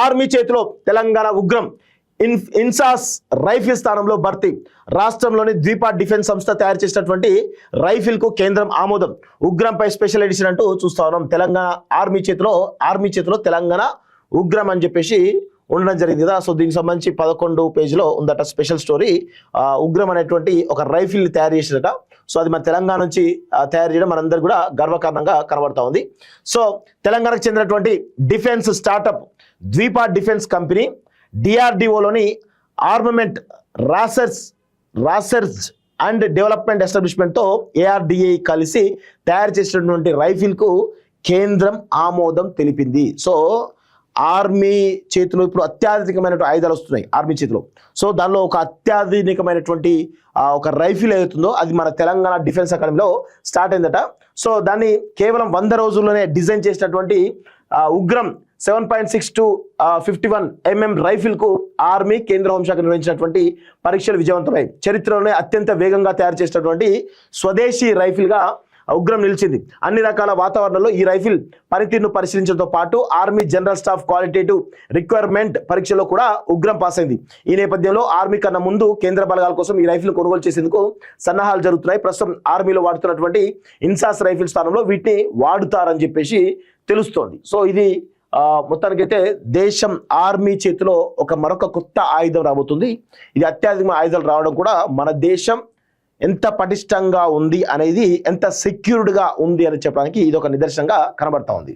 Army చేతిలో Telangana Ugramm. INSAS rifle స్థానంలో భర్తీ. రాష్ట్రంలోని ద్వీప డిఫెన్స్ సంస్థ తయారు చేసినటువంటి రైఫిల్ కు కేంద్రం ఆమోదం. ఉగ్రంపై స్పెషల్ ఎడిషన్ అంటూ చూస్తా ఉన్నాం. తెలంగాణ ఆర్మీ చేతిలో తెలంగాణ ఉగ్రం అని చెప్పేసి ఉండడం జరిగింది కదా. సో దీనికి సంబంధించి 11 పేజీలో ఉందట స్పెషల్ స్టోరీ. ఉగ్రం అనేటువంటి ఒక రైఫిల్ తయారు చేసినట. సో అది మన తెలంగాణ నుంచి తయారు చేయడం మనందరూ కూడా గర్వకారణంగా కనబడతా ఉంది. సో తెలంగాణకు చెందినటువంటి defence startup Dwipa defence company డిఆర్డిఓలోని ఆర్మమెంట్ రాసర్స్ అండ్ డెవలప్మెంట్ ఎస్టాబ్లిష్మెంట్తో ఏఆర్డిఏ కలిసి తయారు చేసినటువంటి రైఫిల్కు కేంద్రం ఆమోదం తెలిపింది. సో ఆర్మీ చేతిలో ఇప్పుడు అత్యాధునికమైనటువంటి ఆయుధాలు వస్తున్నాయి ఆర్మీ చేతిలో. సో దానిలో ఒక అత్యాధునికమైనటువంటి ఒక రైఫిల్ ఏదైతుందో అది మన తెలంగాణ డిఫెన్స్ అకాడమీలో స్టార్ట్ అయిందట. సో దాన్ని కేవలం 100 రోజుల్లోనే డిజైన్ చేసినటువంటి ఉగ్రం 7.62 51 mm రైఫిల్ కు ఆర్మీ కేంద్ర హోంశాఖ నిర్వహించినటువంటి పరీక్షలు విజయవంతమై చరిత్రలోనే అత్యంత వేగంగా తయారు చేసినటువంటి స్వదేశీ రైఫిల్ గా ఉగ్రం నిలిచింది. అన్ని రకాల వాతావరణంలో ఈ రైఫిల్ పనితీరును పరిశీలించడంతో పాటు army general staff qualitative requirement పరీక్షలో కూడా ఉగ్రం పాస్ అయింది. ఈ నేపథ్యంలో ఆర్మీ కన్నా ముందు కేంద్ర బలగాల కోసం ఈ రైఫిల్ కొనుగోలు చేసేందుకు సన్నాహాలు జరుగుతున్నాయి. ప్రస్తుతం ఆర్మీలో వాడుతున్నటువంటి ఇన్సాస్ రైఫిల్ స్థానంలో వీటిని వాడుతారని చెప్పేసి తెలుస్తోంది. సో ఇది మొత్తానికైతే దేశం ఆర్మీ చేతిలో మరొక కొత్త ఆయుధం రాబోతుంది. ఇది అత్యాధునిక ఆయుధాలు రావడం కూడా మన దేశం ఎంత పటిష్టంగా ఉంది అనేది, ఎంత సెక్యూర్డ్గా ఉంది అని చెప్పడానికి ఇది ఒక నిదర్శనంగా కనబడతా ఉంది.